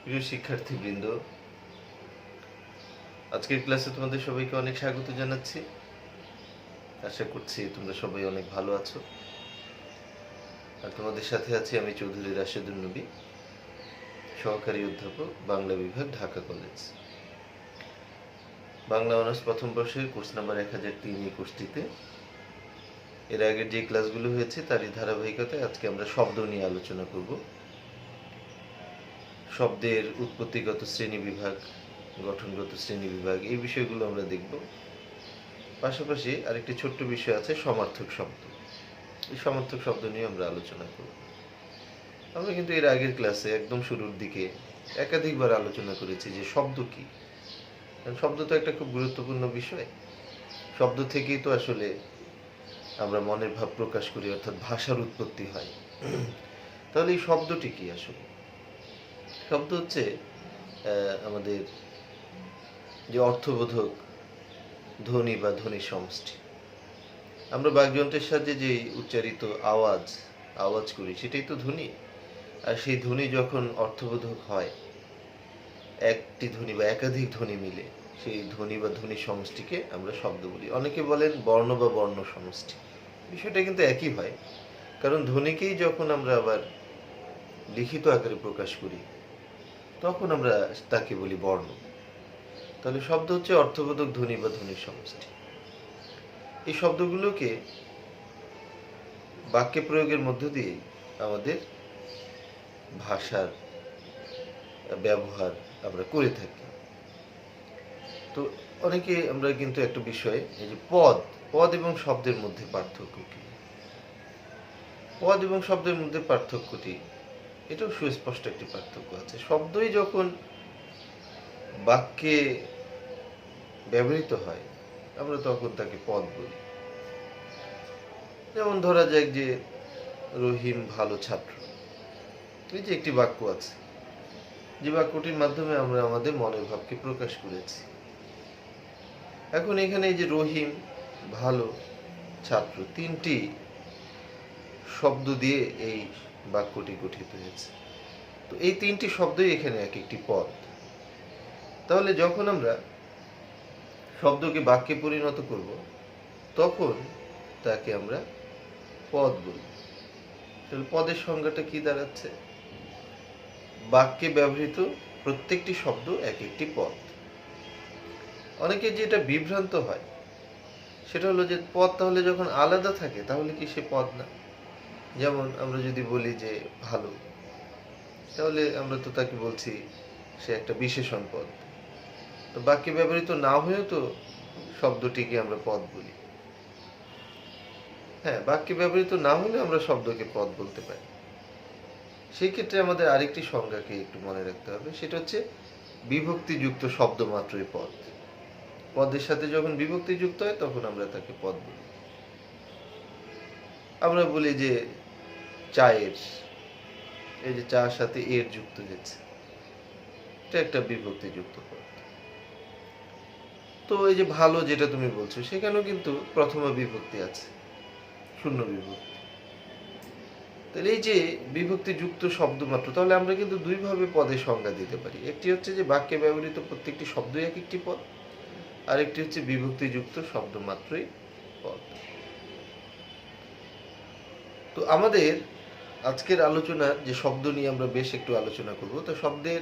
প্রিয় শিক্ষার্থীবৃন্দ, আজকের ক্লাসে তোমাদের সবাইকে অনেক স্বাগত জানাচ্ছি। আশা করছি তোমরা সবাই অনেক ভালো আছো। আর তোমাদের সাথে আছি আমি চৌধুরী রাশেদুল নবী, সহকারী অধ্যাপক, বাংলা বিভাগ, ঢাকা কলেজ। বাংলা অনার্স প্রথম বর্ষের কোর্স নাম্বার 1003 এই কোর্সটিতে এর আগের যে ক্লাসগুলো হয়েছে তারই ধারাবাহিকতায় আজকে আমরা শব্দ নিয়ে আলোচনা করব। শব্দের উৎপত্তিগত শ্রেণীবিভাগ, গঠনগত শ্রেণীবিভাগ, এই বিষয়গুলো আমরা দেখব। পাশাপাশি আরেকটি ছোট্ট বিষয় আছে, সমার্থক শব্দ। এই সমার্থক শব্দ নিয়ে আমরা আলোচনা করব। আমরা কিন্তু এর আগের ক্লাসে একদম শুরুর দিকে একাধিকবার আলোচনা করেছি যে শব্দ কি। কারণ শব্দ তো একটা খুব গুরুত্বপূর্ণ বিষয়। শব্দ থেকেই তো আসলে আমরা মনের ভাব প্রকাশ করি, অর্থাৎ ভাষার উৎপত্তি হয়। তাহলে এই শব্দটি কি আসলে? শব্দ হচ্ছে আমাদের যে অর্থবোধক ধ্বনি বা ধ্বনির সমষ্টি। আমরা বাকযন্ত্রের সাহায্যে যে উচ্চারিত আওয়াজ করি সেটাই তো ধ্বনি। আর সেই ধ্বনি যখন অর্থবোধক হয়, একটি ধ্বনি বা একাধিক ধ্বনি মিলে সেই ধ্বনি বা ধ্বনি সমষ্টিকে আমরা শব্দ বলি। অনেকে বলেন বর্ণ বা বর্ণ সমষ্টি। বিষয়টা কিন্তু একই হয়, কারণ ধ্বনিকেই যখন আমরা আবার লিখিত আকারে প্রকাশ করি তখন আমরা তাকে বলি বর্ণ। তাহলে শব্দ হচ্ছে অর্থবোধক ধ্বনি বা ধ্বনির সমষ্টি। এই শব্দগুলোকে বাক্যে প্রয়োগের মধ্য দিয়ে আমাদের ভাষার ব্যবহার আমরা করে থাকি। তো অনেকে আমরা কিন্তু একটা বিষয়, এই যে পদ এবং শব্দের মধ্যে পার্থক্য কি? পদ এবং শব্দের মধ্যে পার্থক্যটি এটাও সুস্পষ্ট একটি পার্থক্য আছে। শব্দই যখন বাক্যে ব্যবহৃত হয় আমরা তখন তাকে পদ বলি। যেমন ধরা যাক যে রহিম ভালো ছাত্র, এই যে একটি বাক্য আছে, যে বাক্যটির মাধ্যমে আমরা আমাদের মনের ভাবকে প্রকাশ করেছি। এখন এখানে এই যে রহিম ভালো ছাত্র, তিনটি শব্দ দিয়ে এই বাক্যটি গঠিত হয়েছে। তো এই তিনটি শব্দই এখানে এক একটি পদ। তাহলে যখন আমরা শব্দকে বাক্যে পরিণত করব তখন তাকে আমরা পদ বলি। তাহলে পদের সংজ্ঞাটা কি দাঁড়াচ্ছে? বাক্যে ব্যবহৃত প্রত্যেকটি শব্দ এক একটি পদ। অনেকে যেটা বিভ্রান্ত হয় সেটা হলো যে পদ তাহলে যখন আলাদা থাকে তাহলে কি সে পদ না? যেমন আমরা যদি বলি যে ভালো, তাহলে আমরা তো তাকে বলছি সে একটা বিশেষণ পদ। তো বাক্যে ব্যবহৃত না হয়েও তো শব্দটিকে আমরা পদ বলি। হ্যাঁ, বাক্যে ব্যবহৃত না হলে আমরা শব্দকে পদ বলতে পারি। সেই ক্ষেত্রে আমাদের আরেকটি সংজ্ঞাকে একটু মনে রাখতে হবে, সেটা হচ্ছে বিভক্তিযুক্ত শব্দ মাত্রই পদ। পদের সাথে যখন বিভক্তি যুক্ত হয় তখন আমরা তাকে পদ বলি। আমরা বলি যে চায়ের, এই যে চার সাথে এর যুক্ত হয়েছে, এটা একটা বিভক্তিযুক্ত পদ। তো এই যে ভালো যেটা তুমি বলছো সেখানেও কিন্তু প্রথমা বিভক্তি আছে, শূন্য বিভক্তি। তাহলে এই যে বিভক্তিযুক্ত শব্দ মাত্র, তাহলে আমরা কিন্তু দুইভাবে পদের সংজ্ঞা দিতে পারি। একটি হচ্ছে যে বাক্যে ব্যবহৃত প্রত্যেকটি শব্দই এক একটি পদ, আর একটি হচ্ছে বিভক্তিযুক্ত শব্দ মাত্রই পদ। তো আমাদের আজকের আলোচনার যে শব্দ নিয়ে আমরা বেশ একটু আলোচনা করব, তো শব্দের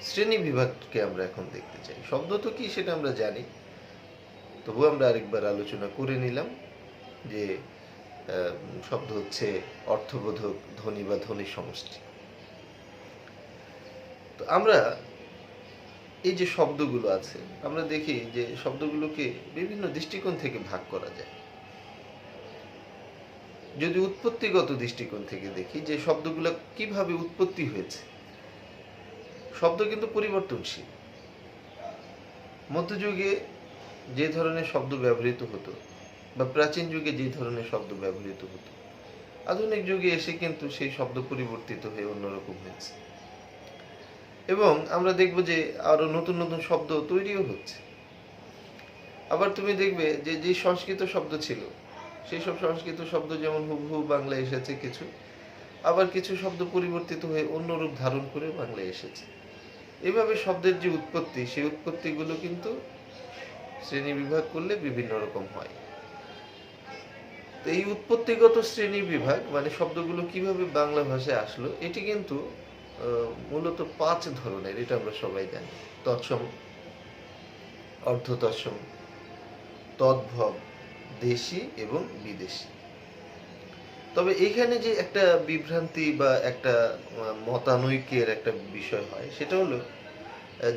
শ্রেণী বিভাগকে আমরা এখন দেখতে চাই। শব্দ তো কি সেটা আমরা জানি, তবুও আমরা আরেকবার আলোচনা করে নিলাম যে শব্দ হচ্ছে অর্থবোধক ধ্বনি বা ধ্বনির সমষ্টি। তো আমরা এই যে শব্দগুলো আছে আমরা দেখি যে শব্দগুলোকে বিভিন্ন দৃষ্টিকোণ থেকে ভাগ করা যায়। যদি উৎপত্তিগত দৃষ্টিকোণ থেকে দেখি যে শব্দগুলো কিভাবে উৎপত্তি হয়েছে, শব্দ কিন্তু পরিবর্তনশীল। মধ্যযুগে যে ধরনের শব্দ ব্যবহৃত হতো বা প্রাচীন যুগে যে ধরনের শব্দ ব্যবহৃত হতো, আধুনিক যুগে এসে কিন্তু সেই শব্দ পরিবর্তিত হয়ে অন্যরকম হয়েছে। এবং আমরা দেখব যে আরো নতুন নতুন শব্দ তৈরিও হচ্ছে। আবার তুমি দেখবে যে যে সংস্কৃত শব্দ ছিল সেই সব সংস্কৃত শব্দ যেমন হুবহু বাংলা এসেছে কিছু, আবার কিছু শব্দ পরিবর্তিত হয়ে অন্য রূপ ধারণ করে বাংলায় এসেছে। এভাবে শব্দের যে উৎপত্তি, সেই উৎপত্তিগুলো কিন্তু শ্রেণী বিভাগ করলে বিভিন্ন রকম হয়। তো এই উৎপত্তিগত শ্রেণী বিভাগ মানে শব্দগুলো কিভাবে বাংলা ভাষায় আসলো, এটি কিন্তু মূলত 5 ধরনের, এটা আমরা সবাই জানি। তৎসম, অর্ধ তৎসম, তদ্ভব, দেশি এবং বিদেশি। তবে এখানে যে একটা বিভ্রান্তি বা একটা মতানৈক্যের একটা বিষয় হয়, সেটা হলো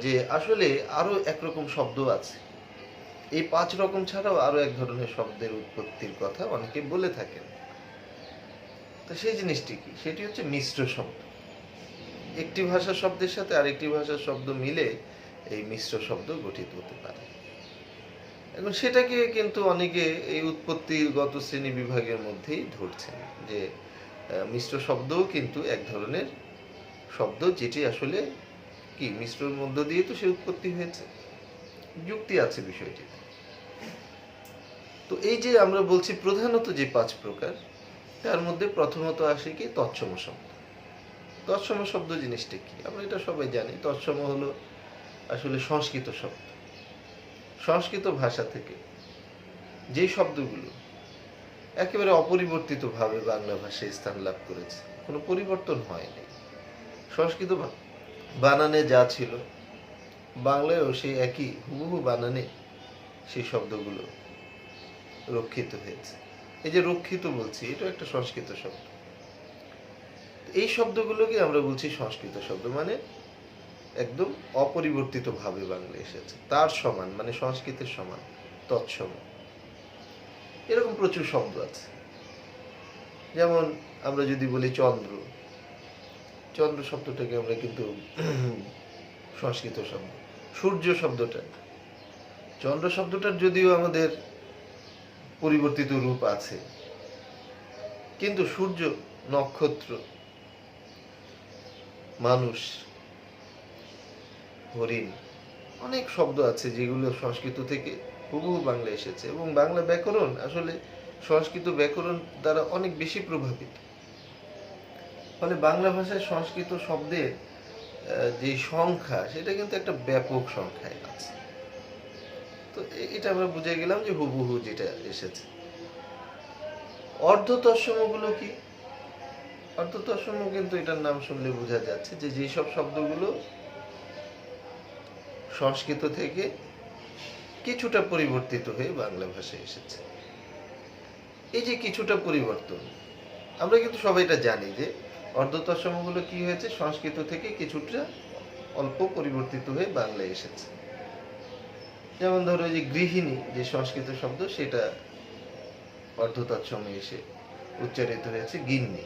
যে আসলে আরো একরকম শব্দ আছে। এই 5 রকম ছাড়াও আরো এক ধরনের শব্দের উৎপত্তির কথা অনেকে বলে থাকেন। তো সেই জিনিসটি কি? সেটি হচ্ছে মিশ্র শব্দ। একটি ভাষার শব্দের সাথে আরেকটি ভাষার শব্দ মিলে এই মিশ্র শব্দ গঠিত হতে পারে। এখন সেটাকে কিন্তু অনেকে এই উৎপত্তিগত শ্রেণী বিভাগের মধ্যেই ধরছেন যে মিশ্র শব্দও কিন্তু এক ধরনের শব্দ, যেটি আসলে কি মিশ্রর মধ্য দিয়ে তো সে উৎপত্তি হয়েছে। যুক্তি আছে বিষয়টিতে। তো এই যে আমরা বলছি প্রধানত যে 5 প্রকার, তার মধ্যে প্রথমত আসে কি তৎসম শব্দ। তৎসম শব্দ জিনিসটা কি? আমরা এটা সবাই জানি। তৎসম হলো আসলে সংস্কৃত শব্দ। সংস্কৃত ভাষা থেকে যেই শব্দগুলো একেবারে অপরিবর্তিতভাবে বাংলা ভাষায় স্থান লাভ করেছে, কোনো পরিবর্তন হয়নি। সংস্কৃত বানানে যা ছিল, বাংলায়ও সেই একই হুবহু বানানে সেই শব্দগুলো রক্ষিত হয়েছে। এই যে রক্ষিত বলছি, এটা একটা সংস্কৃত শব্দ। এই শব্দগুলোকে আমরা বলছি সংস্কৃত শব্দ, মানে একদম অপরিবর্তিতভাবে বাংলা এসেছে, তার সমান, মানে সংস্কৃতের সমান, তৎসম। এরকম প্রচুর শব্দ আছে। যেমন আমরা যদি বলি চন্দ্র, চন্দ্র শব্দটাকে আমরা কিন্তু সংস্কৃত শব্দ। সূর্য শব্দটা, চন্দ্র শব্দটার যদিও আমাদের পরিবর্তিত রূপ আছে, কিন্তু সূর্য, নক্ষত্র, মানুষ, হরিণ, অনেক শব্দ আছে যেগুলো সংস্কৃত থেকে হুবহু বাংলা এসেছে। এবং বাংলা ব্যাকরণ আসলে সংস্কৃত ব্যাকরণ দ্বারা অনেক বেশি প্রভাবিত। ফলে বাংলা ভাষায় সংস্কৃত শব্দের যে সংখ্যা, সেটা কিন্তু একটা ব্যাপক সংখ্যায় আছে। তো এটা আমরা বুঝে গেলাম যে হুবহু যেটা এসেছে। অর্ধ তৎসমগুলো কি? অর্ধ তৎসম কিন্তু এটার নাম শুনলে বোঝা যাচ্ছে যে যেসব শব্দগুলো সংস্কৃত থেকে কিছুটা পরিবর্তিত হয়ে বাংলা ভাষায় এসেছে। এই যে কিছুটা পরিবর্তন, আমরা কিন্তু সবাই এটা জানি যে অর্ধ তৎসমগুলো কি হয়েছে, সংস্কৃত থেকে কিছুটা অল্প পরিবর্তিত হয়ে বাংলায় এসেছে। যেমন ধরো যে গৃহিণী, যে সংস্কৃত শব্দ, সেটা অর্ধ তৎসমে এসে উচ্চারিত হয়েছে গিন্নি।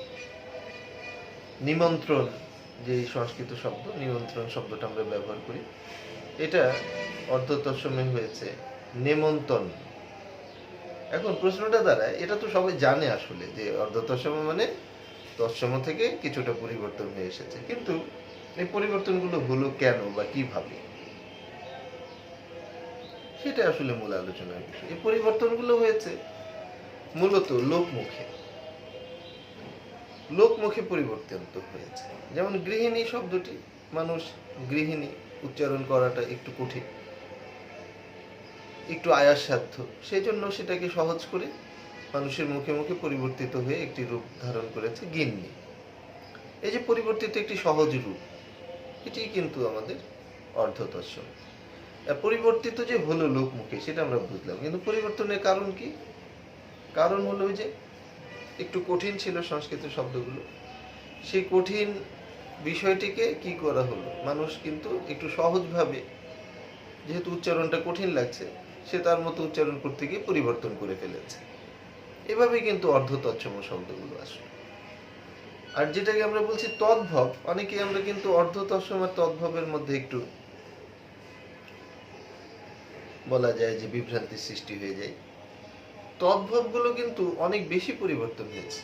নিমন্ত্রণ, যে সংস্কৃত শব্দ, নিমন্ত্রণ শব্দটা আমরা ব্যবহার করি, এটা অর্ধ তৎসমে হয়েছে নেমন্তন। এখন প্রশ্নটা দাঁড়ায়, এটা তো সবাই জানে আসলে যে অর্ধ তৎসম মানে তৎসম থেকে কিছুটা পরিবর্তন হয়ে এসেছে, কিন্তু এই পরিবর্তনগুলো হলো কেন বা কিভাবে, সেটা আসলে মূল আলোচনার বিষয়। এই পরিবর্তনগুলো হয়েছে মূলত লোকমুখে, লোকমুখে পরিবর্তন হয়েছে। যেমন গৃহিণী শব্দটি, মানুষ গৃহিণী উচ্চারণ করাটা একটু কঠিন, একটু আয়াসসাধ্য, সেই জন্য সেটাকে সহজ করে মানুষের মুখে মুখে পরিবর্তিত হয়ে একটি রূপ ধারণ করেছে গিন্নি। এই যে পরিবর্তিত একটি সহজ রূপ, এটি কিন্তু আমাদের অর্ধ তৎসম। পরিবর্তিত যে হলো লোকমুখে, সেটা আমরা বুঝলাম, কিন্তু পরিবর্তনের কারণ কি? কারণ হলো যে একটু কঠিন ছিল সংস্কৃত শব্দগুলো, সেই কঠিন বিষয়টিকে কি করা হলো, মানুষ কিন্তু একটু সহজভাবে, যেহেতু উচ্চারণটা কঠিন লাগছে, সে তার মতো উচ্চারণ করতে গিয়ে পরিবর্তন করে ফেলেছে। এভাবেই কিন্তু অর্ধ তৎসম শব্দগুলো আসে। আর যেটাকে আমরা বলছি তদ্ভব, অনেকে আমরা কিন্তু অর্ধ তৎসম আর তদ্ভবের মধ্যে একটু বলা যায় যে বিভ্রান্তির সৃষ্টি হয়ে যায়। তদ্ভবগুলো কিন্তু অনেক বেশি পরিবর্তন হয়েছে,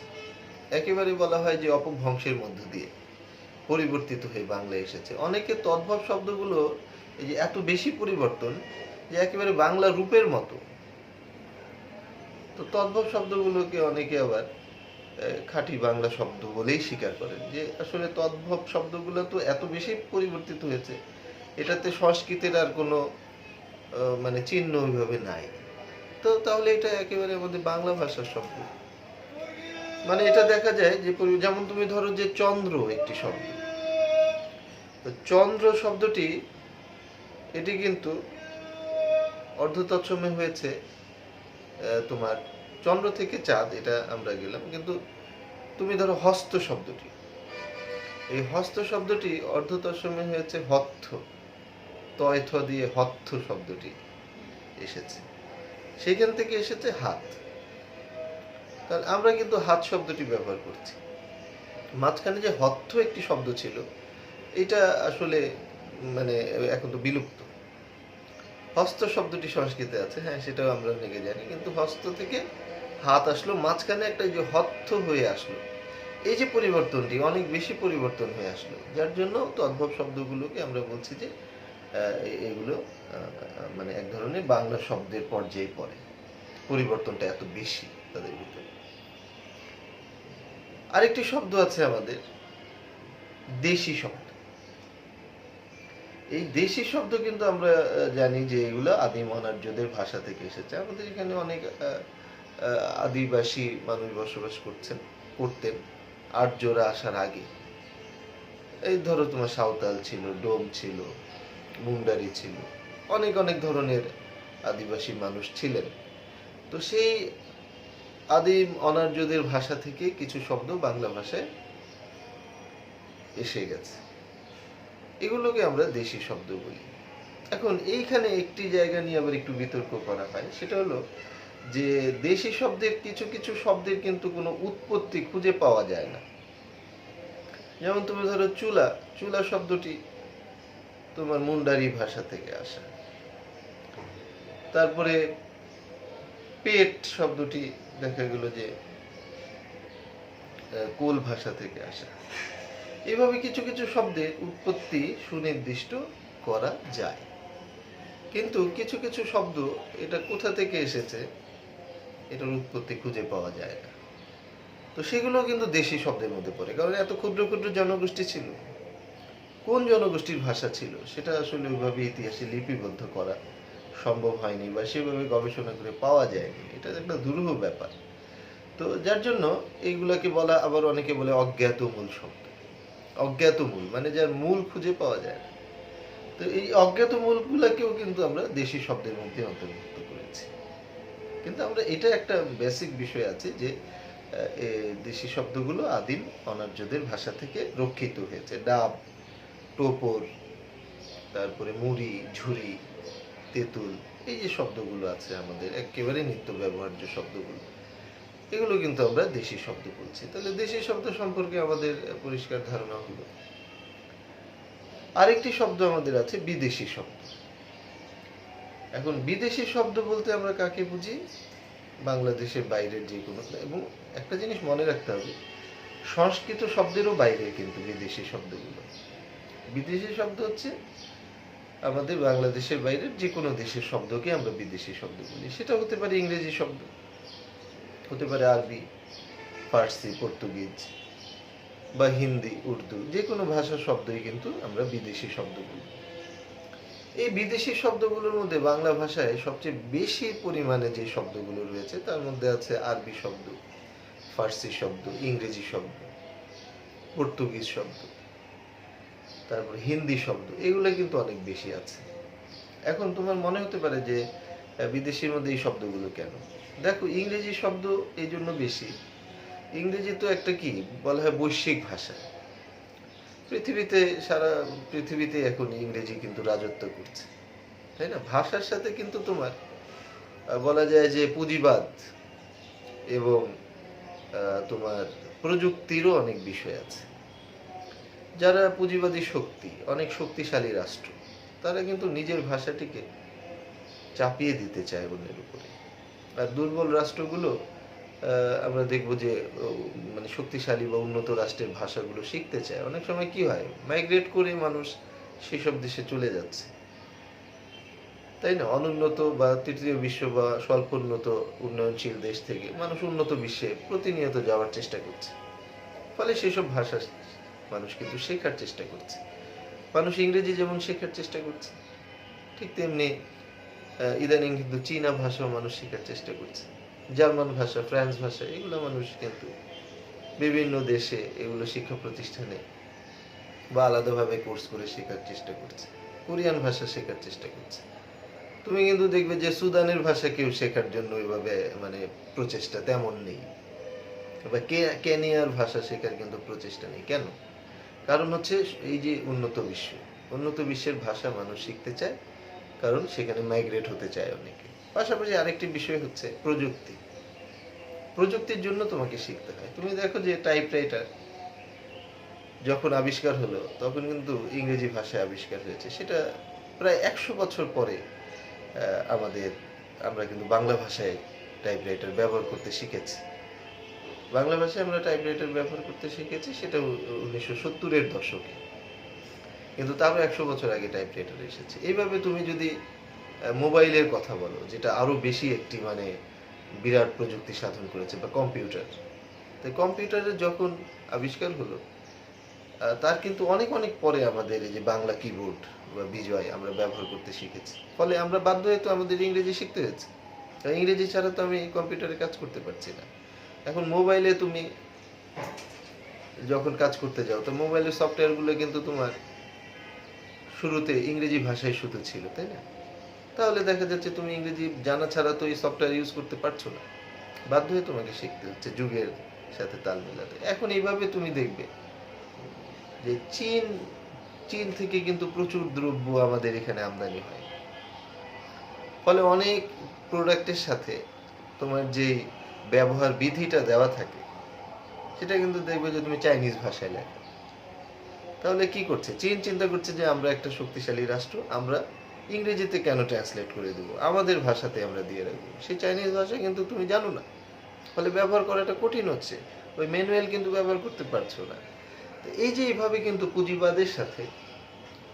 একেবারে বলা হয় যে অপভ্রংশের মধ্য দিয়ে পরিবর্তিত হয়ে বাংলায় এসেছে। অনেকে তদ্ভব শব্দগুলো এই যে এত বেশি পরিবর্তন যে একেবারে বাংলা রূপের মতো। তো তদ্ভব শব্দগুলোকে অনেকে আবার খাঁটি বাংলা শব্দ বলেই স্বীকার করেন যে আসলে তদ্ভব শব্দগুলো তো এত বেশি পরিবর্তিত হয়েছে, এটাতে সংস্কৃতের আর কোনো মানে চিহ্ন ওইভাবে নাই। তো তাহলে এটা একেবারে আমাদের বাংলা ভাষার শব্দ। মানে এটা দেখা যায় যে যেমন তুমি ধরো যে চন্দ্র একটি শব্দ, তো চন্দ্র শব্দটি এটি কিন্তু অর্ধ তৎসমে হয়েছে তোমার চন্দ্র থেকে চাঁদ, এটা আমরা গেলাম। কিন্তু তুমি ধরো হস্ত শব্দটি, এই হস্ত শব্দটি অর্ধ তৎসমে হয়েছে হত্থ, তয়থ দিয়ে হত্থ শব্দটি এসেছে, সেখান থেকে এসেছে হাত। কারণ আমরা কিন্তু হাত শব্দটি ব্যবহার করছি। মাঝখানে যে হত্থ একটি শব্দ ছিল, এটা আসলে মানে এখন তো বিলুপ্ত। হস্ত শব্দটি সংস্কৃতে আছে, হ্যাঁ সেটাও আমরা অনেকে জানি, কিন্তু হস্ত থেকে হাত আসলো, মাঝখানে একটা যে হত্থ হয়ে আসলো, এই যে পরিবর্তনটি অনেক বেশি পরিবর্তন হয়ে আসলো, যার জন্য তদ্ভব শব্দগুলোকে আমরা বলছি যে এগুলো মানে এক ধরনের বাংলা শব্দের পর্যায়ে পড়ে, পরিবর্তনটা এত বেশি তাদের ভিতরে। আরেকটি শব্দ আছে আমাদের দেশি শব্দ। এই দেশি শব্দ কিন্তু আমরা জানি যে এগুলো আদিম অনার্যদের ভাষা থেকে এসেছে। আমাদের এখানে অনেক আদিবাসী মানুষ বসবাস করতেন আর্যরা আসার আগে। এই ধরো তোমার সাঁওতাল ছিল, ডোম ছিল, মুন্ডারি ছিল, অনেক অনেক ধরনের আদিবাসী মানুষ ছিলেন। তো সেই আদিম অনার্যদের ভাষা থেকে কিছু শব্দ বাংলা ভাষায় এসে গেছে, এগুলোকে আমরা দেশি শব্দ বলি। এখন এইখানে একটি জায়গা নিয়ে আবার একটু বিতর্ক করা হয়, সেটা হলো যে দেশি শব্দের কিছু কিছু শব্দের কিন্তু কোনো উৎপত্তি খুঁজে পাওয়া যায় না। যেমন তুমি ধরো চুলা, চুলা শব্দটি তোমার মুন্ডারি ভাষা থেকে আসা। তারপরে পেট শব্দটি দেখা গেল যে কোল ভাষা থেকে আসা। এভাবে কিছু কিছু শব্দের উৎপত্তি সুনির্দিষ্ট করা যায়, কিন্তু কিছু কিছু শব্দ এটা কোথা থেকে এসেছে এটার উৎপত্তি খুঁজে পাওয়া যায় না। তো সেগুলো কিন্তু দেশি শব্দের মধ্যে পড়ে, কারণ এত ক্ষুদ্র ক্ষুদ্র জনগোষ্ঠী ছিল, কোন জনগোষ্ঠীর ভাষা ছিল সেটা আসলে ওইভাবে ইতিহাসে লিপিবদ্ধ করা সম্ভব হয়নি, বা সেভাবে গবেষণা করে পাওয়া যায়নি। এটা একটা দুরূহ ব্যাপার। তো যার জন্য এইগুলাকে বলা, আবার অনেকে বলে অজ্ঞাত মূল শব্দ। অজ্ঞাত মূল মানে যার মূল খুঁজে পাওয়া যায় না। তো এই অজ্ঞাত মূলগুলাকেও কিন্তু আমরা দেশি শব্দের মধ্যে অন্তর্ভুক্ত করেছি। কিন্তু আমরা এটা একটা বেসিক বিষয় আছে যে দেশি শব্দগুলো আদিম অনার্যদের ভাষা থেকে রক্ষিত হয়েছে। ডাব, টোপর, তারপরে মুড়ি, ঝুড়ি, তেঁতুল, এই যে শব্দগুলো আছে আমাদের একেবারে নিত্য ব্যবহার্য শব্দগুলো, এগুলো কিন্তু আমরা দেশি শব্দ বলছি। তাহলে দেশি শব্দ সম্পর্কে আমাদের পরিষ্কার ধারণা হলো। আরেকটি শব্দ আমাদের আছে বিদেশি শব্দ। এখন বিদেশি শব্দ বলতে আমরা কাকে বুঝি? বাংলাদেশের বাইরের যে কোনো, এবং একটা জিনিস মনে রাখতে হবে, সংস্কৃত শব্দেরও বাইরে কিন্তু বিদেশি শব্দগুলো। বিদেশি শব্দ হচ্ছে আমাদের বাংলাদেশের বাইরের যে কোনো দেশের শব্দকে আমরা বিদেশি শব্দ বলি। সেটা হতে পারে ইংরেজি শব্দ, হতে পারে আরবি, ফার্সি, পর্তুগিজ বা হিন্দি, উর্দু, যে কোনো ভাষার শব্দই কিন্তু আমরা বিদেশি শব্দ বলি। এই বিদেশি শব্দগুলোর মধ্যে বাংলা ভাষায় সবচেয়ে বেশি পরিমাণে যে শব্দগুলো রয়েছে তার মধ্যে আছে আরবি শব্দ, ফার্সি শব্দ, ইংরেজি শব্দ, পর্তুগিজ শব্দ, তারপর হিন্দি শব্দ, এগুলো কিন্তু অনেক বেশি আছে। এখন তোমার মনে হতে পারে যে বিদেশির মধ্যে এই শব্দগুলো কেন? দেখো, ইংরেজি শব্দ এই জন্য বেশি, ইংরেজি তো একটা কি বলা হয় বৈশ্বিক ভাষা। পৃথিবীতে, সারা পৃথিবীতে এখন ইংরেজি কিন্তু রাজত্ব করছে, তাই না? ভাষার সাথে কিন্তু তোমার বলা যায় যে পুঁজিবাদ এবং তোমার প্রযুক্তিরও অনেক বিষয় আছে। যারা পুঁজিবাদী শক্তি, অনেক শক্তিশালী রাষ্ট্র, তারা কিন্তু নিজের ভাষাটিকে চাপিয়ে দিতে চায় অন্যের উপরে। আর দুর্বল রাষ্ট্রগুলো আমরা দেখব যে মানে শক্তিশালী বা উন্নত রাষ্ট্রের ভাষাগুলো শিখতে চায়। অনেক সময় কি হয়, মাইগ্রেট করে মানুষ সেসব দেশে চলে যাচ্ছে। তাই না? অনুন্নত বা তৃতীয় বিশ্ব বা স্বল্প উন্নত উন্নয়নশীল দেশ থেকে মানুষ উন্নত বিশ্বে প্রতিনিয়ত যাওয়ার চেষ্টা করছে। ফলে সেসব ভাষা মানুষ কিন্তু শেখার চেষ্টা করছে। মানুষ ইংরেজি যেমন শেখার চেষ্টা করছে, ঠিক তেমনি ইদানিং কিন্তু চীনা ভাষাও মানুষ শেখার চেষ্টা করছে। জার্মান ভাষা, ফ্রান্স ভাষা এগুলো মানুষ কিন্তু বিভিন্ন দেশে এগুলো শিক্ষা প্রতিষ্ঠানে বা আলাদাভাবে কোর্স করে শেখার চেষ্টা করছে। কোরিয়ান ভাষা শেখার চেষ্টা করছে। তুমি কিন্তু দেখবে যে সুদানের ভাষা কেউ শেখার জন্য ওইভাবে মানে প্রচেষ্টা তেমন নেই, বা কেনিয়ার ভাষা শেখার কিন্তু প্রচেষ্টা নেই। কেন? কারণ হচ্ছে এই যে উন্নত বিশ্বের ভাষা মানুষ শিখতে চায়, কারণ সেখানে মাইগ্রেট হতে চায় অনেকে। পাশাপাশি আরেকটি বিষয় হচ্ছে প্রযুক্তির জন্য তোমাকে শিখতে হয়। তুমি দেখো যে টাইপরাইটার যখন আবিষ্কার হলো তখন কিন্তু ইংরেজি ভাষায় আবিষ্কার হয়েছে। সেটা প্রায় 100 বছর পরে আমরা কিন্তু বাংলা ভাষায় টাইপরাইটার ব্যবহার করতে শিখেছি। বাংলা ভাষায় আমরা টাইপরাইটার ব্যবহার করতে শিখেছি, সেটা 1970-এর দশকে। কিন্তু তারও 100 বছর আগে টাইপরাইটার এসেছে। এইভাবে তুমি যদি মোবাইলের কথা বলো, যেটা আরো বেশি একটি মানে বিরাট প্রযুক্তি সাধন করেছে, বা কম্পিউটার। তো কম্পিউটারের যখন আবিষ্কার হলো, তার কিন্তু অনেক অনেক পরে আমাদের এই যে বাংলা কিবোর্ড বা বিজয় আমরা ব্যবহার করতে শিখেছি। ফলে আমরা বাধ্য হয়ে তো আমাদের ইংরেজি শিখতে হয়েছে। ইংরেজি ছাড়া তো আমি কম্পিউটারে কাজ করতে পারছি না। এখন মোবাইলে তুমি যখন কাজ করতে যাও, তো মোবাইলের সফটওয়্যারগুলো কিন্তু তোমার শুরুতে ইংরেজি ভাষায় শুধু ছিল, তাই না? তাহলে দেখা যাচ্ছে তুমি ইংরেজি জানা ছাড়া তো এই সফটওয়্যার ইউজ করতে পারছো না। বাধ্য হয়ে তোমাকে শিখতে হচ্ছে যুগের সাথে তাল মেলাতে। এখন এইভাবে তুমি দেখবে যে চীন থেকে কিন্তু প্রচুর দ্রব্য আমাদের এখানে আমদানি হয়। ফলে অনেক প্রোডাক্টের সাথে তোমার যে ব্যবহার বিধিটা দেওয়া থাকে, সেটা কিন্তু দেখবে যে তুমি চাইনিজ ভাষায় লেখা। তাহলে কি করছে চীন? চিন্তা করছে যে আমরা একটা শক্তিশালী রাষ্ট্র, আমরা ইংরেজিতে কেন ট্রান্সলেট করে দেবো, আমাদের ভাষাতে আমরা দিয়ে রাখবো। সেই চাইনিজ ভাষা কিন্তু তুমি জানো না, ফলে ব্যবহার করাটা কঠিন হচ্ছে। ওই ম্যানুয়াল কিন্তু ব্যবহার করতে পারছো না। তো এই যে এইভাবে কিন্তু পুঁজিবাদের সাথে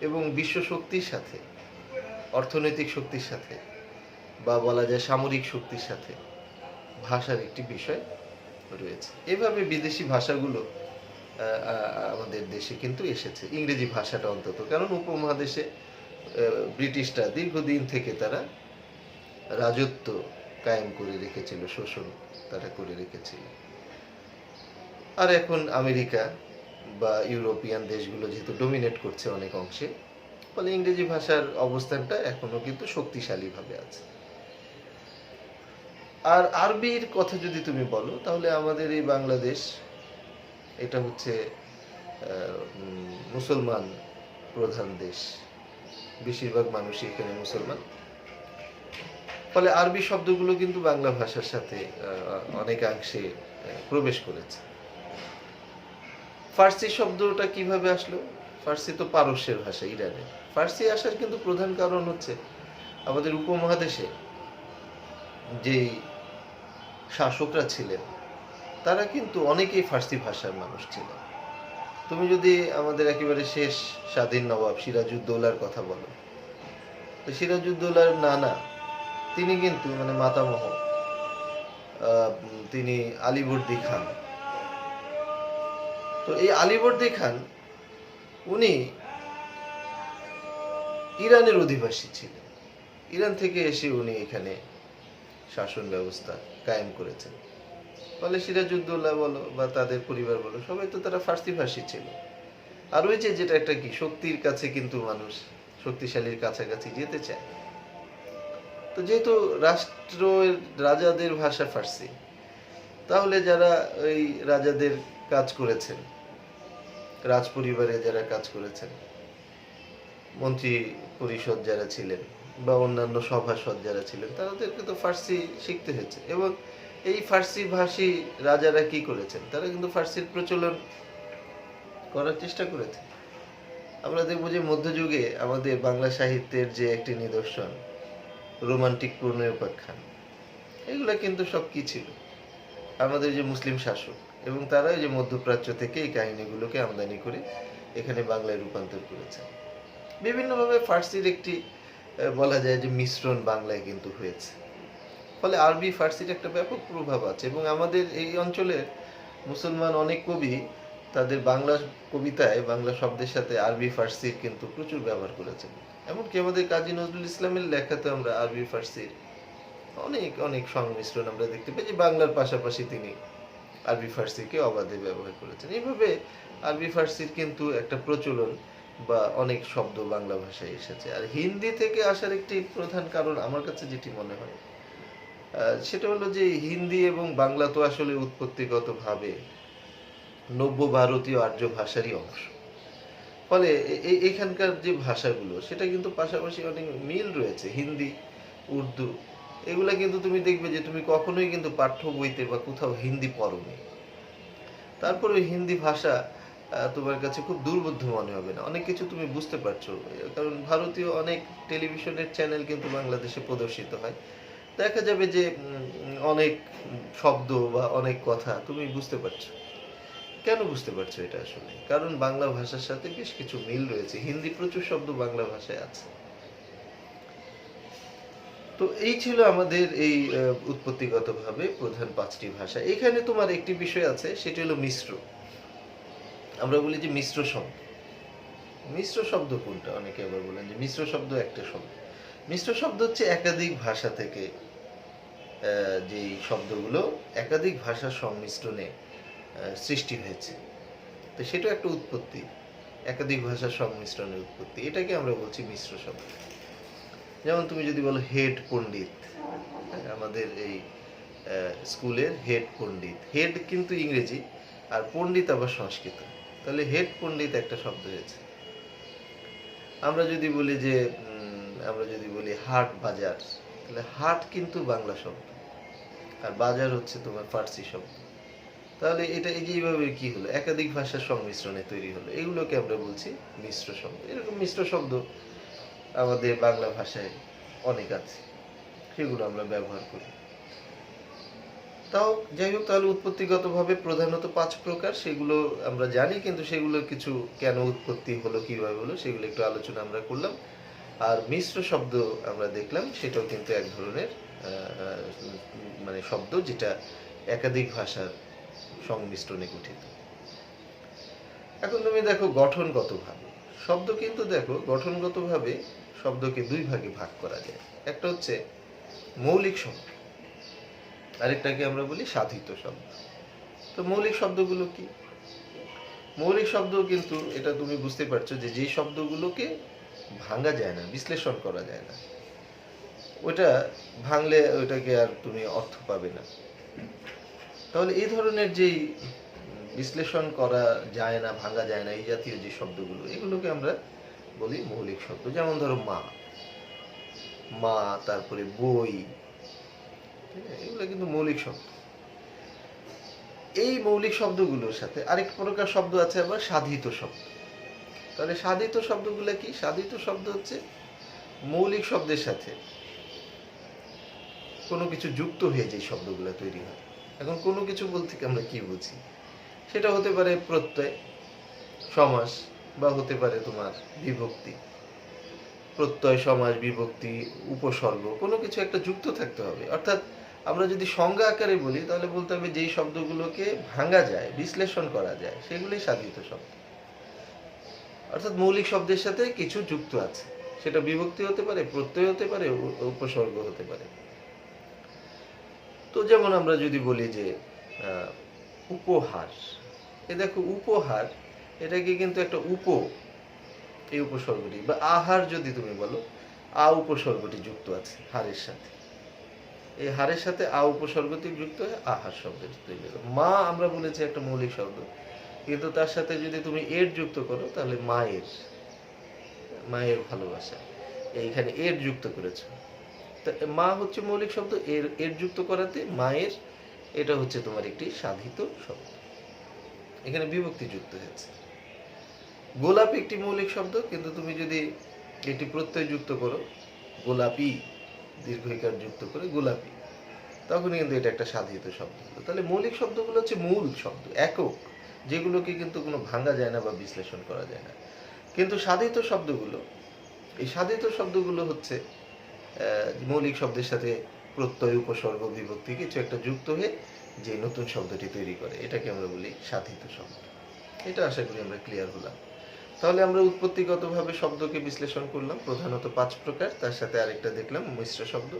এবং বিশ্ব শক্তির সাথে, অর্থনৈতিক শক্তির সাথে, বা বলা যায় সামরিক শক্তির সাথে ভাষার একটি বিষয় রয়েছে। এভাবে বিদেশি ভাষাগুলো আমাদের দেশে কিন্তু এসেছে, ইংরেজি ভাষাটা অন্তত। কারণ উপমহাদেশে ব্রিটিশরা দীর্ঘদিন থেকে তারা রাজত্ব কায়েম করে রেখেছিল, শোষণ তারা করে রেখেছিল। আর এখন আমেরিকা বা ইউরোপিয়ান দেশগুলো যেহেতু ডমিনেট করছে অনেক অংশে, ফলে ইংরেজি ভাষার অবস্থানটা এখনো কিন্তু শক্তিশালীভাবে আছে। আর আরবির কথা যদি তুমি বলো, তাহলে আমাদের এই বাংলাদেশ, এটা হচ্ছে মুসলমান প্রধান দেশ, বেশিরভাগ মানুষই এখানে মুসলমান। ফলে আরবি শব্দগুলো কিন্তু বাংলা ভাষার সাথে অনেকাংশে প্রবেশ করেছে। ফার্সি শব্দটা কিভাবে আসলো? ফার্সি তো পারস্যের ভাষা, ইরানের। ফার্সি আসার কিন্তু প্রধান কারণ হচ্ছে আমাদের উপমহাদেশে যে শাসকরা ছিলেন, তারা কিন্তু অনেকেই ফার্সি ভাষার মানুষ ছিলেন। তুমি যদি আমাদের একেবারে শেষ স্বাধীন নবাব সিরাজউদ্দৌলার কথা বলো, তো সিরাজউদ্দৌলার নানা, তিনি কিন্তু মানে মাতামহ, তিনি আলীবর্দী খান। তো এই আলীবর্দী খান উনি ইরানের অধিবাসী ছিলেন। ইরান থেকে এসে উনি এখানে শাসন ব্যবস্থা কায়েম করেছেন। ফলে সিরাজউদ্দৌলা বলো বা তাদের পরিবার বলো, সবাই তো তারা ফার্সি ভাষী ছিল। আর ওই যে যেটা একটা কি শক্তির কাছে কিন্তু মানুষ শক্তিশালীর কাছাকাছি যেতে চায়। তো যেহেতু রাজাদের ভাষা ফার্সি, তাহলে যারা ওই রাজাদের কাজ করেছেন, রাজ পরিবারে যারা কাজ করেছেন, মন্ত্রী পরিষদ যারা ছিলেন বা অন্যান্য সভাসদ যারা ছিলেন, তাদেরকে তো ফার্সি শিখতে হয়েছে। এবং এই ফার্সি ভাষী রাজারা কি করেছেন? তারা কিন্তু ফার্সির প্রচলন করার চেষ্টা করেছে। আমরা দেখবো যে মধ্যযুগে আমাদের বাংলা সাহিত্যের যে একটি নিদর্শন, রোমান্টিক প্রণয় উপাখ্যান, এগুলো কিন্তু সব কি ছিল? আমাদের যে মুসলিম শাসক, এবং তারা যে মধ্যপ্রাচ্য থেকে এই কাহিনীগুলোকে আমদানি করে এখানে বাংলায় রূপান্তর করেছে। বিভিন্নভাবে ফার্সির একটি বলা যায় যে মিশ্রণ বাংলায় কিন্তু হয়েছে। ফলে আরবি ফার্সির একটা ব্যাপক প্রভাব আছে, এবং আমাদের এই অঞ্চলের মুসলমান অনেক কবি তাদের বাংলা কবিতায় বাংলা শব্দের সাথে আরবি ফার্সির কিন্তু প্রচুর ব্যবহার করেছেন। এমনকি আমাদের কাজী নজরুল ইসলামের লেখাতে আমরা আরবি ফার্সির অনেক অনেক সংমিশ্রণ আমরা দেখতে পাই, যে বাংলার পাশাপাশি তিনি আরবি ফার্সিকে অবাধে ব্যবহার করেছেন। এইভাবে আরবি ফার্সির কিন্তু একটা প্রচলন বা অনেক শব্দ বাংলা ভাষায় এসেছে। আর হিন্দি থেকে আসার একটি প্রধান কারণ আমার কাছে যেটি মনে হয়, সেটা হলো যে হিন্দি এবং বাংলা তো আসলে উৎপত্তিগতভাবে নব্য ভারতীয় আর্য ভাষারই অংশ। ফলে এখানকার যে ভাষাগুলো সেটা কিন্তু পাশাপাশি অনেক মিল রয়েছে। হিন্দি, উর্দু, এগুলা কিন্তু তুমি দেখবে যে তুমি কখনোই কিন্তু পাঠ্য বইতে বা কোথাও হিন্দি পড়োনি। তারপরে হিন্দি ভাষা তোমার কাছে খুব দুর্বোধ্য মনে হবে না, অনেক কিছু তুমি বুঝতে পারছো, কারণ ভারতীয় অনেক টেলিভিশনের চ্যানেল কিন্তু বাংলাদেশে প্রদর্শিত হয়। দেখা যাবে যে অনেক শব্দ বা অনেক কথা তুমি বুঝতে পারছো। কেন বুঝতে পারছো এটা? আসলে কারণ বাংলা ভাষার সাথে বেশ কিছু মিল রয়েছে, হিন্দি প্রচুর শব্দ বাংলা ভাষায় আছে। তো এই ছিল আমাদের এই উৎপত্তিগতভাবে প্রধান 5টি ভাষা। এখানে তোমার একটি বিষয় আছে, সেটি হলো মিশ্র। আমরা বলি যে মিশ্র শব্দ। মিশ্র শব্দ কোনটা? অনেকে আবার বলেন যে মিশ্র শব্দ একটা শব্দ। মিশ্র শব্দ হচ্ছে একাধিক ভাষা থেকে যেই শব্দগুলো একাধিক ভাষার সংমিশ্রণে সৃষ্টি হয়েছে, তো সেটা একটা উৎপত্তি, একাধিক ভাষার সংমিশ্রণের উৎপত্তি, এটাকে আমরা বলছি মিশ্র শব্দ। যেমন তুমি যদি বলো হেড পণ্ডিত, আমাদের এই স্কুলের হেড পণ্ডিত, হেড কিন্তু ইংরেজি আর পণ্ডিত আবার সংস্কৃত, তাহলে হেড পণ্ডিত একটা শব্দ হয়েছে। আমরা যদি বলি যে আমরা যদি বলি হাট বাজার, তাহলে হাট কিন্তু বাংলা শব্দ আর বাজার হচ্ছে তোমার ফার্সি শব্দ। তাহলে এটা এই যে এইভাবে কি হলো, একাধিক ভাষার সংমিশ্রণে তৈরি হলো, এগুলোকে আমরা বলছি মিশ্র শব্দ। এরকম মিশ্র শব্দ আমাদের বাংলা ভাষায় অনেক আছে, সেগুলো আমরা ব্যবহার করি। তাও যাই হোক, তাহলে উৎপত্তিগতভাবে প্রধানত 5 প্রকার, সেগুলো আমরা জানি, কিন্তু সেগুলো কিছু কেন উৎপত্তি হলো, কিভাবে হলো, সেগুলো একটু আলোচনা আমরা করলাম। আর মিশ্র শব্দ আমরা দেখলাম, সেটাও কিন্তু এক ধরনের মানে শব্দ যেটা একাধিক ভাষার সংমিশ্রণে গঠিত। এখন তুমি দেখো গঠনগতভাবে শব্দ, কিন্তু দেখো গঠনগতভাবে শব্দকে 2 ভাগে ভাগ করা যায়। একটা হচ্ছে মৌলিক শব্দ, আরেকটাকে আমরা বলি সাধিত শব্দ। তো মৌলিক শব্দগুলো কি? মৌলিক শব্দ কিন্তু এটা তুমি বুঝতে পারছো যে যে শব্দগুলোকে ভাঙা যায় না, বিশ্লেষণ করা যায় না, ওটা ভাঙলে ওইটাকে আর তুমি অর্থ পাবে না। তাহলে এই ধরনের যেই বিশ্লেষণ করা যায় না, ভাঙা যায় না, এই জাতীয় যে শব্দগুলো, এগুলোকে আমরা বলি মৌলিক শব্দ। যেমন ধরো মা, মা, তারপরে বই, এগুলো কিন্তু মৌলিক শব্দ। এই মৌলিক শব্দগুলোর সাথে আরেক প্রকার শব্দ আছে আবার সাধিত শব্দ। তাহলে সাধিত শব্দগুলো কি? সাধিত শব্দ হচ্ছে মৌলিক শব্দের সাথে কোনো কিছু যুক্ত হয়ে যে শব্দগুলো তৈরি হয়। এখন কোনো কিছু বলতে আমরা কি বুঝি? সেটা হতে পারে প্রত্যয়, সমাস, বা হতে পারে তোমার বিভক্তি। প্রত্যয়, সমাস, বিভক্তি, উপসর্গ, কোনো কিছু একটা যুক্ত থাকতে হবে। অর্থাৎ আমরা যদি সংজ্ঞা আকারে বলি, তাহলে বলতে হবে যেই শব্দগুলোকে ভাঙা যায়, বিশ্লেষণ করা যায়, সেগুলোই সাধিত শব্দ। অর্থাৎ মৌলিক শব্দের সাথে কিছু যুক্ত আছে, সেটা বিভক্তি হতে পারে, প্রত্যয় হতে পারে, উপসর্গ হতে পারে। তো যেমন আমরা যদি বলি যে উপহার, এ দেখো উপহার, এটাকে কিন্তু একটা এই উপসর্গটি, বা আহার যদি তুমি বলো, উপসর্গটি যুক্ত আছে হারের সাথে। এই হারের সাথে উপসর্গটি যুক্ত হয়ে আহার শব্দটি তৈরি হলো। মা আমরা বলেছি একটা মৌলিক শব্দ, কিন্তু তার সাথে যদি তুমি এর যুক্ত করো, তাহলে মায়ের, মায়ের ভালোবাসা, এইখানে এর যুক্ত করেছো। মা হচ্ছে মৌলিক শব্দ, এর যুক্ত করাতে মায়ের, এটা হচ্ছে তোমার একটি সাধিত শব্দ, এখানে বিভক্তি যুক্ত হয়েছে। গোলাপ একটি মৌলিক শব্দ, কিন্তু তুমি যদি এটি প্রত্যয় যুক্ত করো, গোলাপি দীর্ঘইকার যুক্ত করে গোলাপি, তখন কিন্তু এটা একটা সাধিত শব্দ হলো। তাহলে মৌলিক শব্দগুলো হচ্ছে মূল শব্দ, একক, যেগুলোকে কিন্তু কোনো ভাঙা যায় না বা বিশ্লেষণ করা যায় না। কিন্তু সাধিত শব্দগুলো এই সাধিত শব্দগুলো হচ্ছে মৌলিক শব্দের সাথে প্রত্যয়, উপসর্গ, বিভক্তি কিছু একটা যুক্ত হয়ে যে নতুন শব্দটি তৈরি করে, এটাকে আমরা বলি সাধিত শব্দ। এটা আশা করি আমরা ক্লিয়ার হলাম। তাহলে আমরা উৎপত্তিগতভাবে শব্দকে বিশ্লেষণ করলাম প্রধানত 5 প্রকার, তার সাথে আরেকটা দেখলাম মিশ্র শব্দ।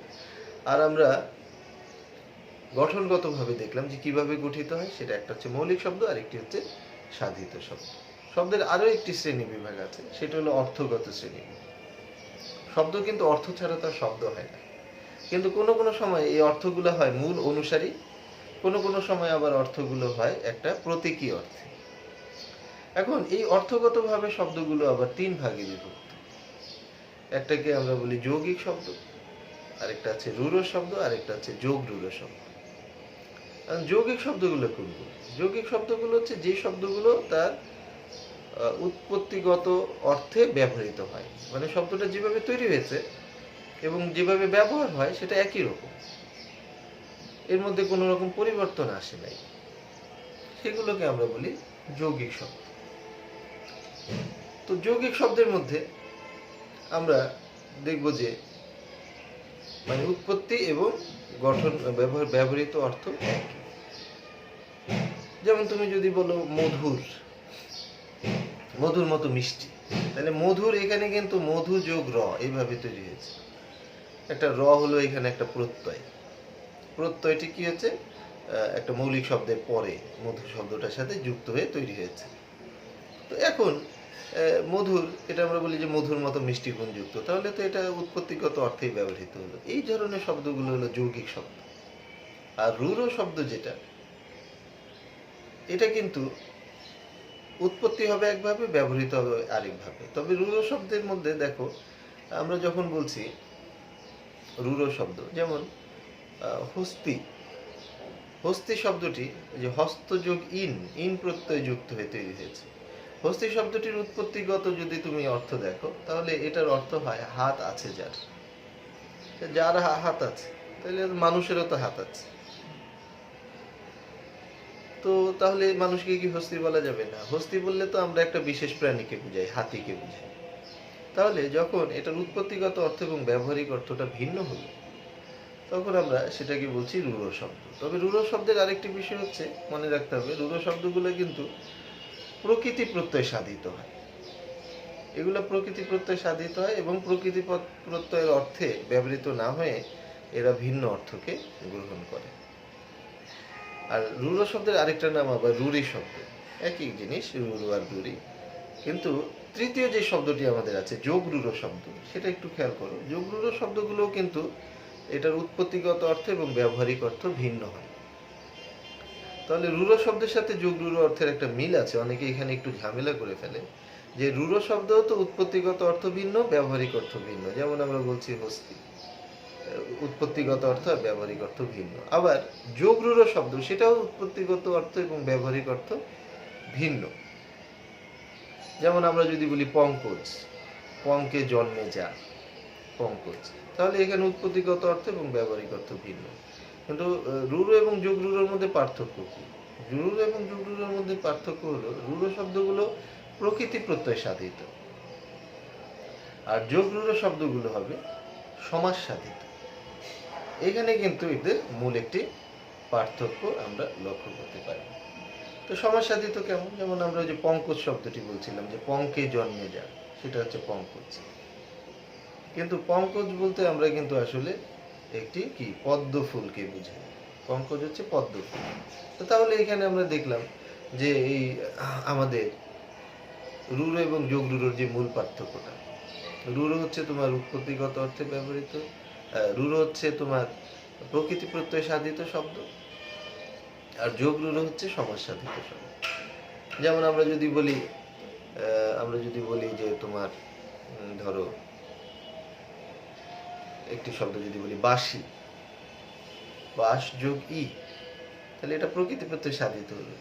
আর আমরা গঠনগতভাবে দেখলাম যে কিভাবে গঠিত হয়, সেটা একটা হচ্ছে মৌলিক শব্দ, আরেকটি হচ্ছে সাধিত শব্দ। শব্দের আরো একটি শ্রেণী বিভাগ আছে, সেটা হলো অর্থগত শ্রেণী। শব্দ কিন্তু অর্থ ছাড়া তার শব্দ হয় না, কিন্তু কোনো কোনো সময় এই অর্থগুলো হয় মূল অনুসারী, কোনো কোনো সময় আবার অর্থগুলো হয় একটা প্রতীকী অর্থে। এখন এই অর্থগতভাবে শব্দগুলো আবার 3 ভাগে বিভক্ত। একটাকে আমরা বলি যৌগিক শব্দ, আরেকটা আছে রূঢ় শব্দ, আরেকটা আছে যোগ রূঢ় শব্দ। যৌগিক শব্দগুলো কোনগুলো? যৌগিক শব্দগুলো হচ্ছে যে শব্দগুলো তার উৎপত্তিগত অর্থে ব্যবহৃত হয়, মানে শব্দটা যেভাবে তৈরি হয়েছে এবং যেভাবে ব্যবহার হয় সেটা একই রকম, এর মধ্যে কোনো রকম পরিবর্তন আসে নাই, সেগুলোকে আমরা বলি যৌগিক শব্দ। তো যৌগিক শব্দের মধ্যে আমরা দেখব যে মানে উৎপত্তি এবং গঠন ব্যবহৃত অর্থ একই। যেমন তুমি যদি বলো মধুর, মধুর মতো মিষ্টি, তাহলে মধুর এখানে কিন্তু মধু যোগ র এইভাবে তৈরি হয়েছে। একটা র হলো এখানে একটা প্রত্যয়, প্রত্যয়টি কি হচ্ছে একটা মৌলিক শব্দের পরে মধু শব্দটার সাথে যুক্ত হয়ে তৈরি হয়েছে। তো এখন মধুর, এটা আমরা বলি যে মধুর মতো মিষ্টি গুণ যুক্ত, তাহলে তো এটা উৎপত্তিগত অর্থেই ব্যবহৃত হলো। এই ধরনের শব্দগুলো হলো যৌগিক শব্দ। আর রূঢ় শব্দ যেটা, এটা কিন্তু উৎপত্তি হবে একভাবে, ব্যবহৃত হবে আরেকভাবে। তবে রূঢ় শব্দের মধ্যে দেখো, আমরা যখন বলছি রূঢ় শব্দ, যেমন হস্তি, হস্তি শব্দটি যে হস্তযোগ ইন, ইন প্রত্যয় যুক্ত হয়ে তৈরি হয়েছে। হস্তি শব্দটির উৎপত্তিগত যদি তুমি অর্থ দেখো, তাহলে এটার অর্থ হয় হাত আছে যার, যার হাত আছে, তাহলে মানুষেরও তো হাত আছে। তো তাহলে মানুষকে কি হস্তি বলা যাবে না? হস্তি বললে তো আমরা একটা বিশেষ প্রাণীকে বুঝাই, হাতিকে বুঝাই। তাহলে যখন এটার উৎপত্তিগত অর্থ এবং ব্যবহারিক অর্থটা ভিন্ন হলো, তখন আমরা সেটাকে বলছি রূঢ় শব্দ। তবে রূঢ় শব্দের আরেকটি বিষয় হচ্ছে মনে রাখতে হবে, রূঢ় শব্দগুলো কিন্তু প্রকৃতি প্রত্যয় সাধিত হয়। এগুলো প্রকৃতি প্রত্যয় সাধিত হয় এবং প্রকৃতি প্রত্যয়ের অর্থে ব্যবহৃত না হয়ে এরা ভিন্ন অর্থকে গ্রহণ করে। আর রূঢ় শব্দের আরেকটা নাম আবার রূঢ়ি শব্দ, একই জিনিস, রূঢ় আর রূঢ়ি। কিন্তু তৃতীয় যে শব্দটি আমাদের আছে যোগ রূঢ় শব্দ, সেটা একটু খেয়াল করো। যোগ রূঢ় শব্দগুলো কিন্তু এটার উৎপত্তিগত অর্থ এবং ব্যবহারিক অর্থ ভিন্ন হয়। তাহলে রূঢ় শব্দের সাথে যোগ রূঢ় অর্থের একটা মিল আছে। অনেকে এখানে একটু ঝামেলা করে ফেলে যে রূঢ় শব্দ তো উৎপত্তিগত অর্থ ভিন্ন, ব্যবহারিক অর্থ ভিন্ন। যেমন আমরা বলছি হস্তি, উৎপত্তিগত অর্থ আর ব্যবহারিক অর্থ ভিন্ন। আবার যোগ রূঢ় শব্দ, সেটাও উৎপত্তিগত অর্থ এবং ব্যবহারিক অর্থ ভিন্ন। যেমন আমরা যদি বলি পঙ্কজ, পঙ্কে জন্মে যা, পঙ্কজ, তাহলে এখানে উৎপত্তিগত অর্থ এবং ব্যবহারিক অর্থ ভিন্ন। কিন্তু রূঢ় এবং যোগ রূঢ়ের মধ্যে পার্থক্য কি? রূঢ় এবং যোগ রূঢ়ের মধ্যে পার্থক্য হলো রূঢ় শব্দগুলো প্রকৃতি প্রত্যয় সাধিত, আর যোগ রূঢ় শব্দগুলো হবে সমাস সাধিত। এখানে কিন্তু এদের মূল একটি পার্থক্য আমরা লক্ষ্য করতে পারি। তো সমাস সাধিত কেমন? যেমন আমরা যে পঙ্কজ শব্দটি বলছিলাম যে পঙ্কে জন্মে যা, সেটা হচ্ছে পঙ্কজ। কিন্তু পঙ্কজ বলতে আমরা কিন্তু আসলে একটি কি পদ্ম ফুলকে বুঝাই। পঙ্কজ হচ্ছে পদ্ম ফুল। তো তাহলে এখানে আমরা দেখলাম যে এই আমাদের রূঢ় এবং যোগ রূঢ়র যে মূল পার্থক্যটা, রূঢ় হচ্ছে তোমার উৎপত্তিগত অর্থে ব্যবহৃত, রূঢ় হচ্ছে তোমার প্রকৃতি প্রত্যয় সাধিত শব্দ, আর যোগ রূঢ় হচ্ছে সমাস সাধিত শব্দ। যেমন আমরা যদি বলি যে তোমার ধরো একটি শব্দ যদি বলি বাঁশি, বাঁশ যোগ ই, তাহলে এটা প্রকৃতি প্রত্যয় সাধিত হলো।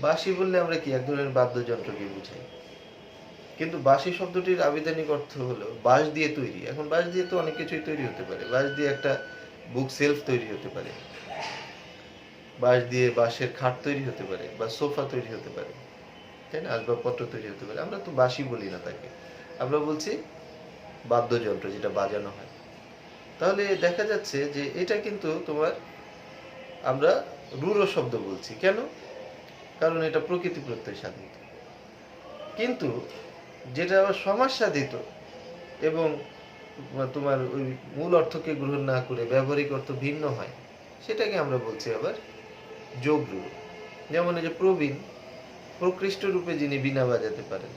বাঁশি বললে আমরা কি এক ধরনের বাদ্যযন্ত্রকে বুঝাই, কিন্তু বাঁশি শব্দটির আবিধানিক অর্থ হলো বাঁশ দিয়ে তৈরি। এখন বাঁশ দিয়ে তো অনেক কিছুই তৈরি হতে পারে। বাঁশ দিয়ে একটা বুক সেলফ তৈরি হতে পারে, বাঁশ দিয়ে বাঁশের খাট তৈরি হতে পারে, বা সোফা তৈরি হতে পারে, তাই না? আসবাবপত্র তৈরি হতে পারে। আমরা তো বাঁশি বলি না তাকে, আমরা বলছি বাদ্যযন্ত্র যেটা বাজানো হয়। তাহলে দেখা যাচ্ছে যে এটা কিন্তু তোমার আমরা রূঢ় শব্দ বলছি কেন? কারণ এটা প্রকৃতি প্রত্যয় সাধিত। কিন্তু যেটা আবার সমাজ সাধিত এবং তোমার ওই মূল অর্থকে গ্রহণ না করে ব্যবহারিক অর্থ ভিন্ন হয়, সেটাকে আমরা বলছি আবার যোগ রূঢ়। যেমন এই যে প্রবীণ, প্রকৃষ্ট রূপে যিনি বীণা বাজাতে পারেন।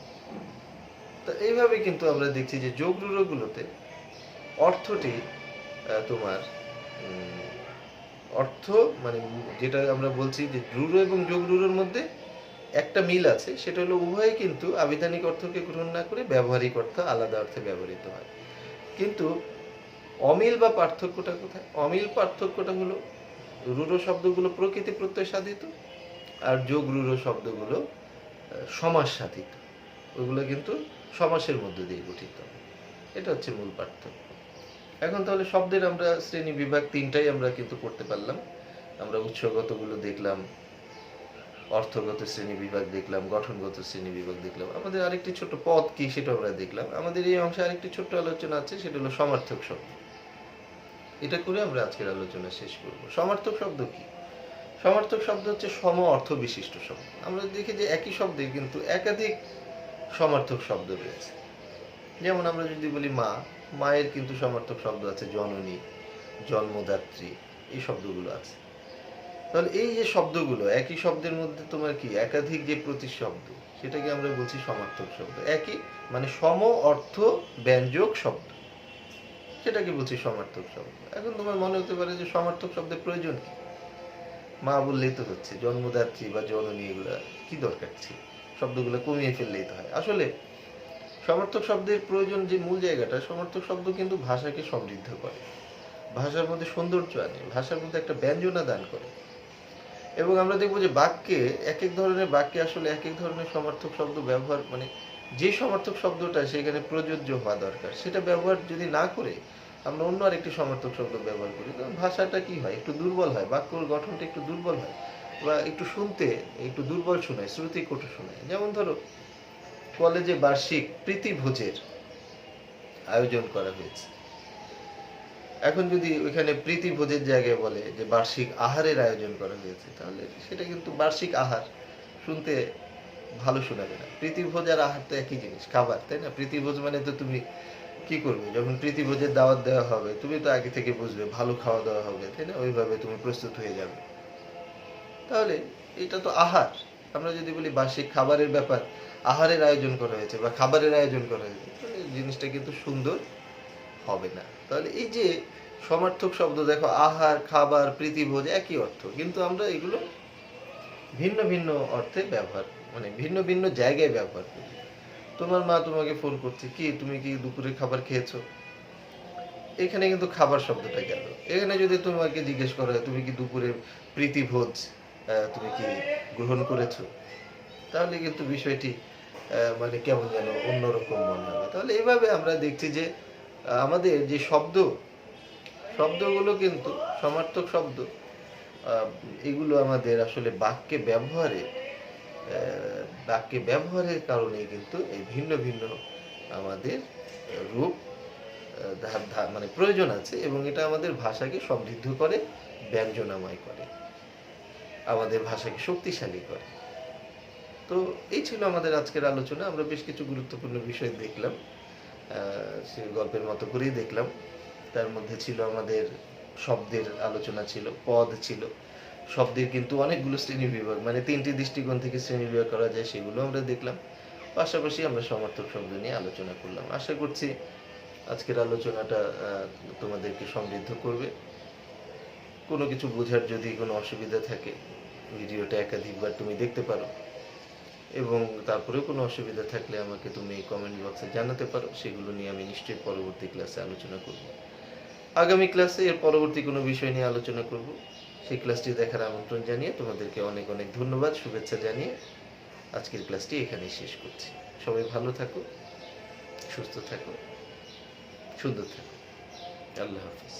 তো এইভাবে কিন্তু আমরা দেখছি যে যোগ রূঢ়গুলোতে অর্থটি তোমার অর্থ মানে যেটা আমরা বলছি যে রূঢ় এবং যোগ রূঢ়র মধ্যে একটা মিল আছে, সেটা হলো উভয়ই কিন্তু আবিধানিক অর্থকে গ্রহণ না করে ব্যবহারিক অর্থ আলাদা অর্থে ব্যবহৃত হয়। কিন্তু অমিল বা পার্থক্যটা কোথায়? অমিল পার্থক্যটা হলো রূঢ় শব্দগুলো প্রকৃতি প্রত্যয় সাধিত আর যোগ রূঢ় শব্দগুলো সমাস সাধিত। ওইগুলো কিন্তু সমাসের মধ্য দিয়ে গঠিত। এটা হচ্ছে মূল পার্থক্য। এখন তাহলে শব্দের আমরা শ্রেণী বিভাগ তিনটাই আমরা কিন্তু করতে পারলাম। আমরা উৎসগতগুলো দেখলাম, অর্থগত শ্রেণী বিভাগ দেখলাম, গঠনগত শ্রেণী বিভাগ দেখলাম। আমাদের আরেকটি ছোট পদ কি সেটা আমরা দেখলাম। আমাদের এই অংশে আরেকটি ছোট্ট আলোচনা আছে, সেটা হলো সমার্থক শব্দ। এটা করে আমরা আজকের আলোচনা শেষ করব। সমার্থক শব্দ কি? সমার্থক শব্দ হচ্ছে সম অর্থ বিশিষ্ট শব্দ। আমরা দেখি যে একই শব্দে কিন্তু একাধিক সমার্থক শব্দ রয়েছে। যেমন আমরা যদি বলি মা, মায়ের কিন্তু সমার্থক শব্দ আছে জননী, জন্মদাত্রী, এই শব্দগুলো আছে। তাহলে এই যে শব্দগুলো একই শব্দের মধ্যে তোমার কি একাধিক যে প্রতিশব্দ, সেটাকে আমরা বলছি সমার্থক শব্দ। একই মানে সম অর্থ ব্যঞ্জক শব্দ, সেটাকে বলছি সমার্থক শব্দ। এখন তোমার মনে হতে পারে যে সমার্থক শব্দের প্রয়োজন কি? মা বললেই তো হচ্ছে, জন্মদাত্রী বা জননী এগুলা কি দরকার ছিল? শব্দগুলো কমিয়ে ফেললেই তো হয়। আসলে সমার্থক শব্দের প্রয়োজন যে মূল জায়গাটা, সমার্থক শব্দ কিন্তু ভাষাকে সমৃদ্ধ করে, ভাষার মধ্যে সৌন্দর্য আনে, ভাষার মধ্যে একটা ব্যঞ্জনা দান করে। এবং আমরা দেখবো যে বাক্যে এক এক ধরনের বাক্যে আসলে এক এক ধরনের সমার্থক শব্দ ব্যবহার মানে যে সমার্থক শব্দটা সেখানে প্রযোজ্য হওয়া দরকার সেটা ব্যবহার যদি না করে আমরা অন্য আরেকটি সমার্থক শব্দ ব্যবহার করি, তখন ভাষাটা কি হয়? একটু দুর্বল হয়, বাক্যর গঠনটা একটু দুর্বল হয় বা একটু শুনতে একটু দুর্বল শোনায়, শ্রুতি কটু শোনায়। যেমন ধরো কলেজে বার্ষিক প্রীতিভোজের আয়োজন করা হয়েছে, এখন যদি ওইখানে প্রীতিভোজের জায়গায় বলে যে বার্ষিক আহারের আয়োজন করা হয়েছে, তাহলে সেটা কিন্তু বার্ষিক আহার শুনতে ভালো শোনাবে না। প্রীতিভোজ আর আহার তো একই জিনিস, খাবার, তাই না? প্রীতিভোজ মানে তো তুমি কি করবে, যখন প্রীতিভোজের দাওয়াত দেওয়া হবে তুমি তো আগে থেকে বুঝবে ভালো খাওয়া দাওয়া হবে, তাই না? ওইভাবে তুমি প্রস্তুত হয়ে যাবে। তাহলে এটা তো আহার। আমরা যদি বলি বার্ষিক খাবারের ব্যাপার, আহারের আয়োজন করা হয়েছে বা খাবারের আয়োজন করা হয়েছে, তাহলে জিনিসটা কিন্তু সুন্দর হবে না। তাহলে এই যে সমার্থক শব্দ দেখো, আহার, খাবার, প্রীতিভোজ একই অর্থ, কিন্তু আমরা এগুলো ভিন্ন ভিন্ন অর্থে ব্যবহার মানে ভিন্ন ভিন্ন জায়গায় ব্যবহার করি। তোমার মা তোমাকে ফোন করছে, কি তুমি কি দুপুরে খাবার খেয়েছো? এখানে কিন্তু খাবার শব্দটা গেল। এখানে যদি তোমাকে জিজ্ঞেস করা হয় তুমি কি দুপুরে প্রীতিভোজ তুমি কি গ্রহণ করেছো, তাহলে কিন্তু বিষয়টি মানে কেমন যেন অন্যরকম মনে হবে। তাহলে এইভাবে আমরা দেখছি যে আমাদের যে শব্দগুলো কিন্তু সমার্থক শব্দ, এগুলো আমাদের আসলে বাক্যে ব্যবহারের কারণে কিন্তু এই ভিন্ন ভিন্ন আমাদের রূপ মানে প্রয়োজন আছে, এবং এটা আমাদের ভাষাকে সমৃদ্ধ করে, ব্যঞ্জনাময় করে, আমাদের ভাষাকে শক্তিশালী করে। তো এই ছিল আমাদের আজকের আলোচনা। আমরা বেশ কিছু গুরুত্বপূর্ণ বিষয় দেখলাম, সে গল্পের মতো করেই দেখলাম। তার মধ্যে ছিল আমাদের শব্দের আলোচনা, ছিল পদ, ছিল শব্দের কিন্তু অনেকগুলো শ্রেণী বিভাগ, মানে তিনটি দৃষ্টিকোণ থেকে শ্রেণী বিভাগ করা যায়, সেগুলো আমরা দেখলাম। পাশাপাশি আমরা সমার্থক শব্দ নিয়ে আলোচনা করলাম। আশা করছি আজকের আলোচনাটা তোমাদেরকে সমৃদ্ধ করবে। কোনো কিছু বোঝার যদি কোনো অসুবিধা থাকে, ভিডিওটা একাধিকবার তুমি দেখতে পারো, এবং তারপরেও কোনো অসুবিধা থাকলে আমাকে তুমি কমেন্ট বক্সে জানাতে পারো। সেগুলো নিয়ে আমি নিশ্চয়ই পরবর্তী ক্লাসে আলোচনা করব। আগামী ক্লাসে এর পরবর্তী কোনো বিষয় নিয়ে আলোচনা করব। সেই ক্লাসটি দেখার আমন্ত্রণ জানিয়ে তোমাদেরকে অনেক অনেক ধন্যবাদ, শুভেচ্ছা জানিয়ে আজকের ক্লাসটি এখানেই শেষ করছি। সবাই ভালো থাকো, সুস্থ থাকো, সুন্দর থাকো। আল্লাহ হাফিজ।